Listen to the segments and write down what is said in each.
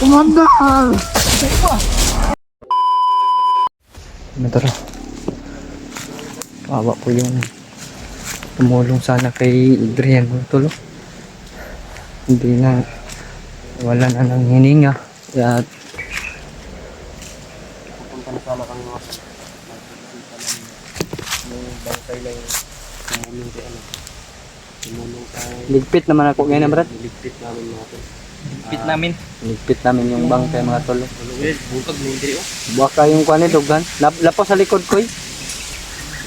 Komandan! Tara. Kawawa po yung tumulong sana kay Adrian mga tol. Hindi na wala na ng hininga. Kaya Pupunta na sana kami mga yung bangkay lang tumulong kay ano. Tumulong kay ligpit naman ako ngayon, brad. ligpit namin mga tol. Pit namin. Ligpit namin yung bangkay mga tol. Bukag mo hindi oh. Baka yung kuan ni Dugan. Lapo sa likod ko eh.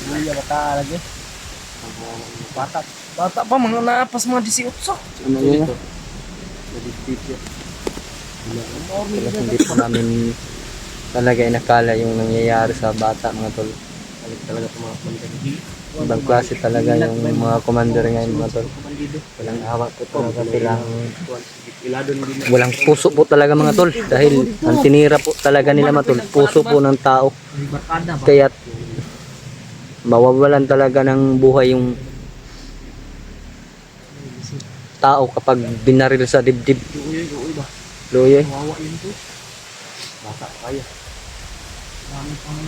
Hindi bata lagi. Bata pa mga naapas mga 18. Ano yun? Ligpit yan. Kaya hindi po namin talaga inakala yung nangyayari sa bata mga tol. Balik talaga itong mga komandante. Ibang klase talaga yung mga commander ngayon mga tol. Walang awa po talaga silang walang puso po talaga mga tol. Dahil ang tinira po talaga nila mga tol, puso po ng tao. Kaya mawawalan talaga ng buhay yung tao kapag binaril sa dibdib. Uy ba? Luyoy. Kawawa yun to. Bata kaya. Marami pang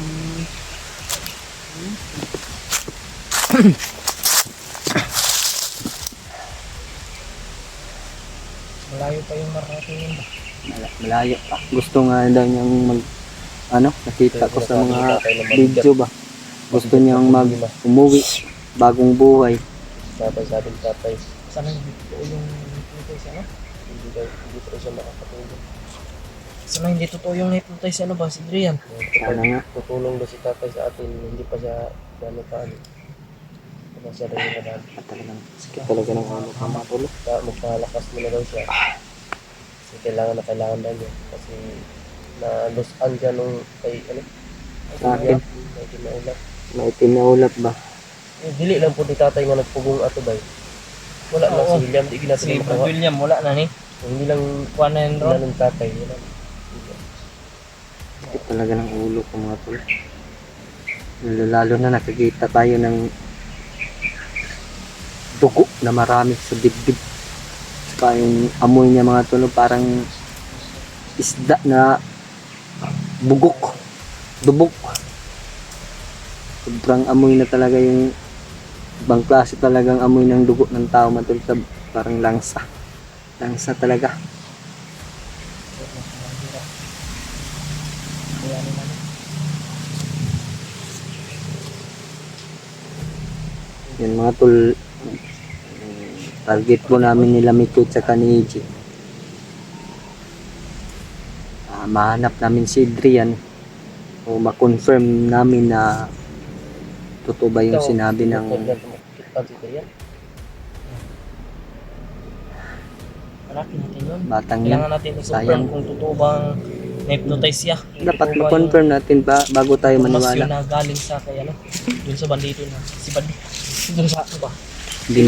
Malayo pa yung marating ba? Malayo pa. Gusto nga daw niyang nakita ko sa mga video ba. Gusto niyang umuwi, bagong buhay. sabi tatay. Sana hindi totoo yung niputay sa ano? Hindi pa siya makakatulong. Sana hindi totoo yung niputay sa ano ba si Adrian? Sana nga. Tutulong daw si tatay sa atin, hindi pa siya gano'n paano. Kaya siya rin yung nadaan. Talagang sakit talaga ng ulo ka mga tol. Kaya magpalakas mo na daw siya. Kasi kailangan daw niya. Kasi na-losan siya nung kay Sa akin. may kinaulat. Maitim na ulap ba? Dili lang po ni tatay nga nagpugong ato ba. Wala na si William, di Si ginatulong Brad makuha. William wala na ni. Hindi lang Kuha na yun ron. ng tatay. Wala. Sakit talaga ng ulo ko mga tol. Lalo na nakikita tayo ng dugo na marami sa dibdib. Saka yung amoy niya mga tol parang isda na bugok, dubok. Sobrang amoy na talaga yung ibang klase talagang amoy ng dugo ng tao mga tol. Parang langsa. Langsa talaga. Yan mga tol, target po namin nila Miko at saka ni EJ. Mahanap namin si Adrian o ma-confirm namin na totoo ba yung sinabi ng Hanapin natin yun. batang yan. Kailangan natin i-confirm Sayang. kung totoo bang na-hypnotize siya. Dapat ma-confirm natin bago tayo maniwala. Yung na galing sa kay ano, dun sa bandito na si bandito. Dun sa ano ba? Hindi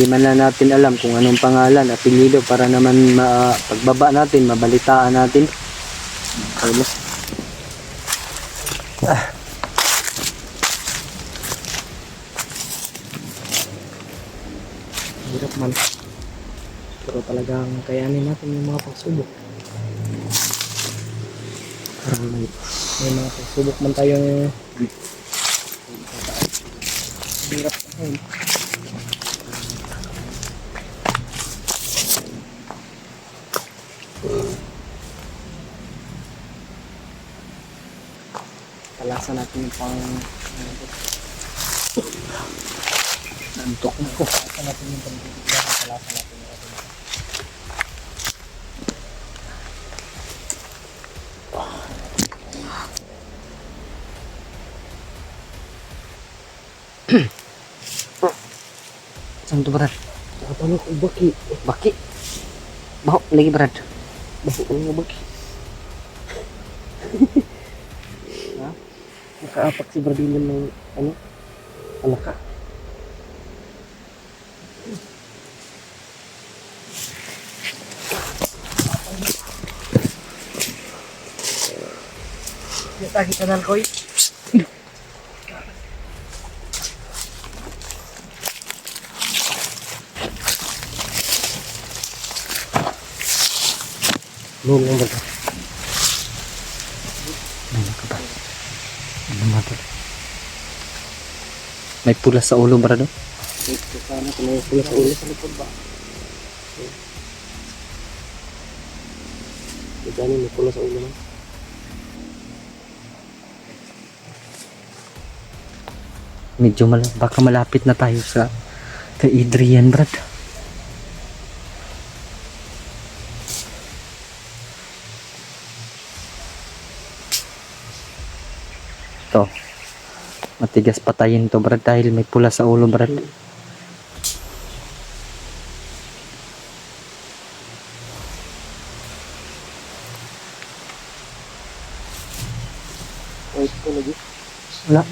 man na natin alam kung anong pangalan, apelyido para naman pagbaba natin, mabalitaan natin. Ayun. Hirap man. Pero talagang kayanin natin yung mga pagsubok. Parang may mga pagsubok man tayong hirap na. Talasan natin yung pang nantok na ko. Talasan natin yung pang talasan natin yung ating saan to Brad? Nakapano ko baki. Baki? Baho lagi Brad. Baho ko nga baki. Ha? Nakaapak si Bradillian ng ano? Anak ka. Tagi kanal ko eh. Noon lang ba ito? Ano ka ba? Ano nga to? May pula sa ulo, brado? Sana kung may pula sa ulo sa likod ba? Ito may pula sa ulo na. Medyo baka malapit na tayo sa kay Adrian, brad. To. Matigas patayin to, brad, dahil may pula sa ulo, brad. Wait ko lagi. Wala.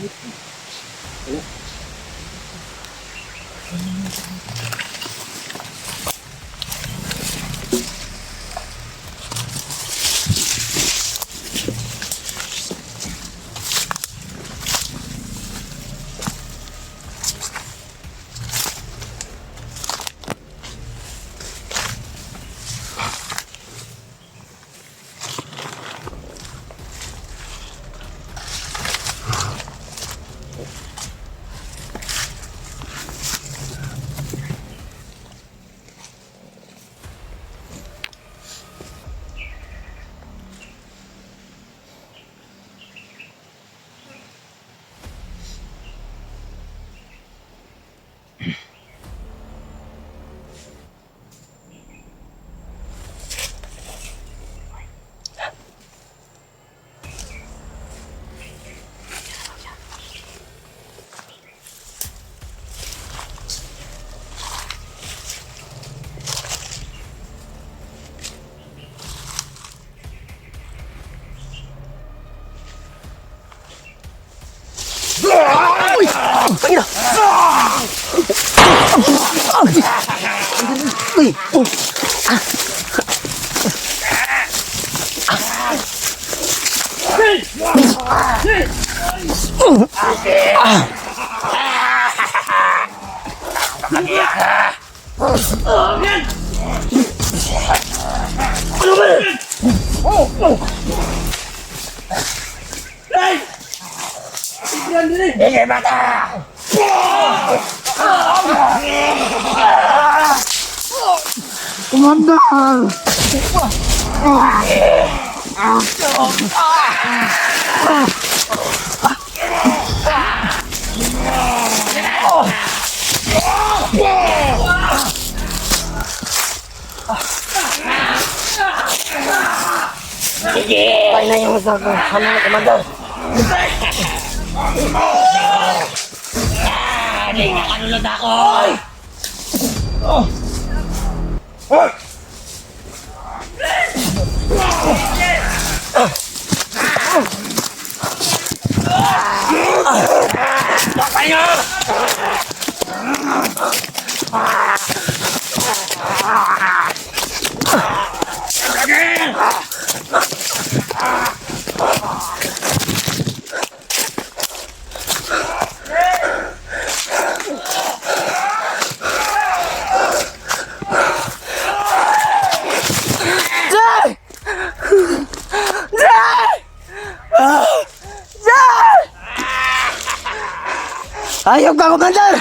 Ay na yung sa ano na commander. Kanulad ako! Ayaw ka, commander!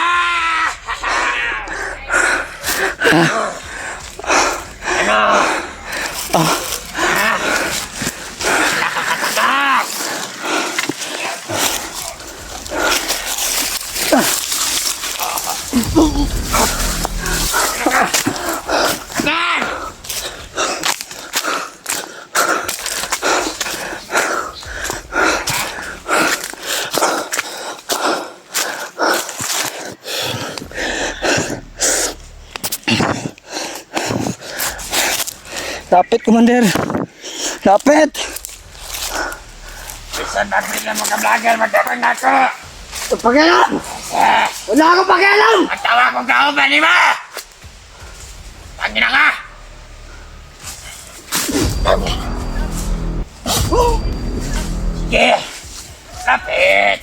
Lapit, commander. Lapit. Saan natin yung mga vlogger? Magkakang nako! Pagkaya! Wala akong pakialam! Ang tawa kong kauban ni ma! Tangina ka! Sige! Kapit!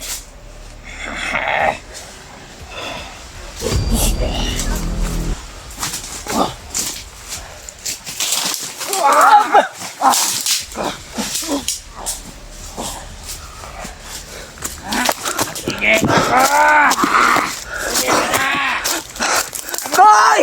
Sige! Koy!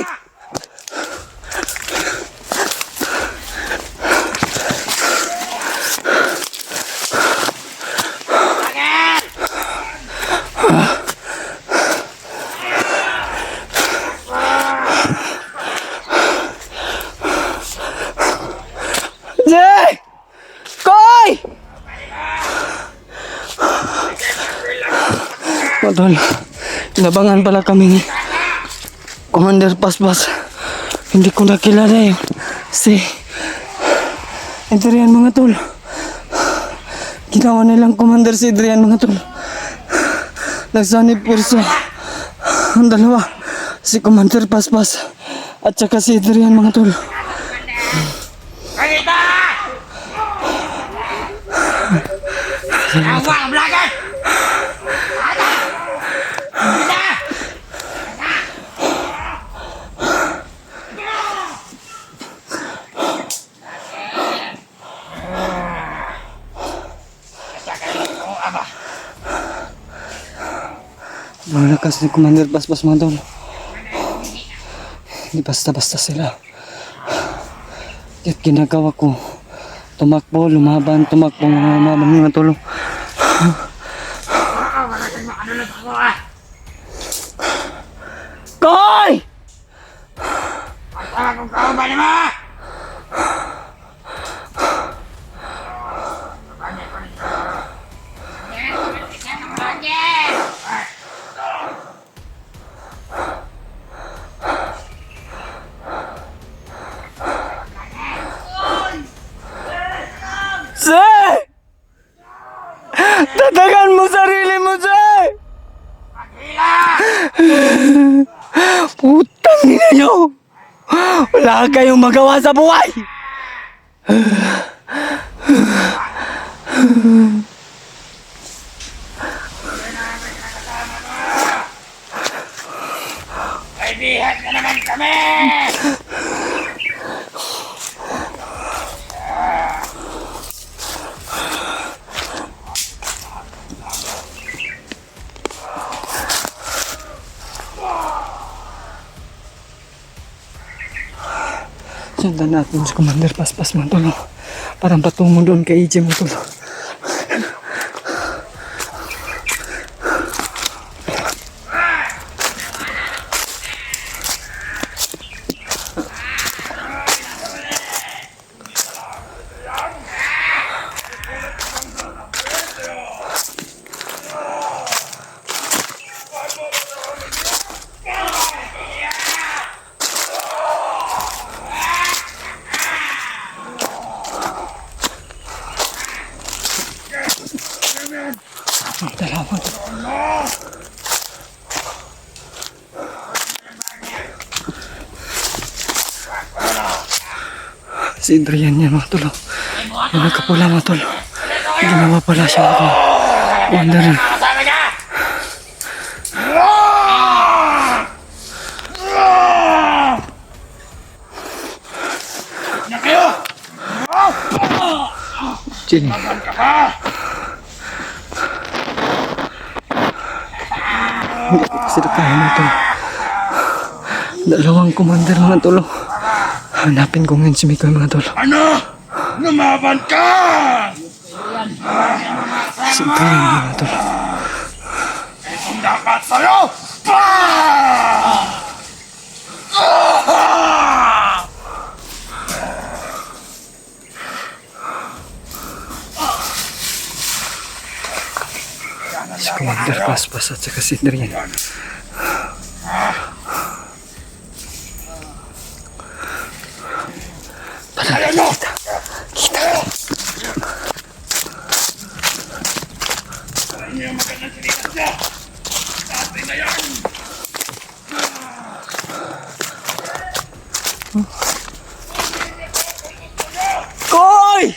Jay! Koy! Madol, inabangan pala kami ni Commander Paspas. Hindi ko nakilala yun. Si Adrian mga tol. Ginawa nilang Commander si Adrian mga tol. Nagsanib purso. Ang dalawa. Si Commander Paspas at saka si Adrian mga tol. Kanita! Awa ang blagan! Mga lakas ni Commander Paspas mga tol. Hindi basta-basta sila. Kaya't ginagawa ko, tumakbo, lumaban, tumakbo, lumaban mga tol. Koy! Ang tawa kong kauban ni ma! Zay! Tatagan mo sarili mo, Zay! Putang ina nyo! Wala kayong magawa sa buhay! Kaibihan na naman kami! Sundan natin si Commander Paspas mga tol. Parang patungo doon kay EJ mga tol. Salamat. Si Adrian yan mga tol. Yung nagkapula mga tol. Ginawa pala siya ako. Wonder. Kasama niya! Na kayo! Chin. Sila kaya mga tol. Dalawang commander mga tol. Hanapin ko ngayon si Mikoy mga tol. Ano? Lumaban ka! Si Adrian mga tol. Kung dapat sa'yo! Pa! Si Commander Paspas at saka si Adrian. Ano? Ano yung magandang silikas niya? Koy!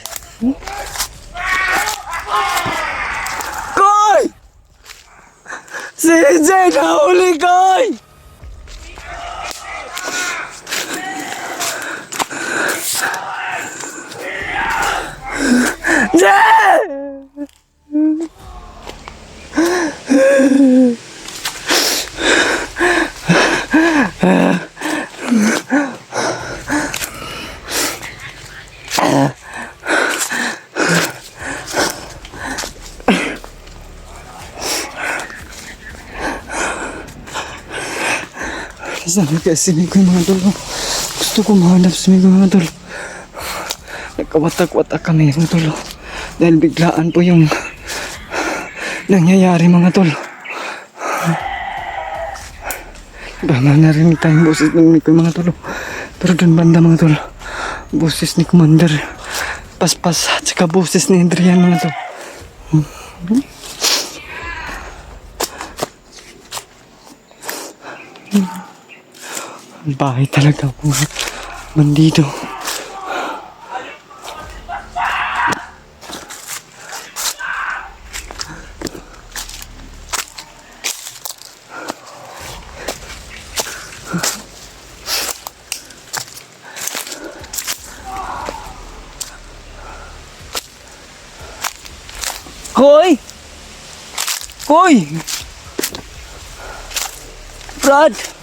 Koy! Si Jay nahuli, Koy! Jay! Sana kasi Mikoy mga tol. Gusto ko mahanap si Mikoy mga tol. Nagkawatak-watak kami mga tol. Dahil biglaan po yung nangyayari mga tol. Baka narinig tayong boses ng Mikoy mga tol. Pero doon banda mga tol. Boses ni Commander Paspas at saka boses ni Adrian mga tol. Ang bahay talaga mga bandido. Hoy! Hoy! Brad!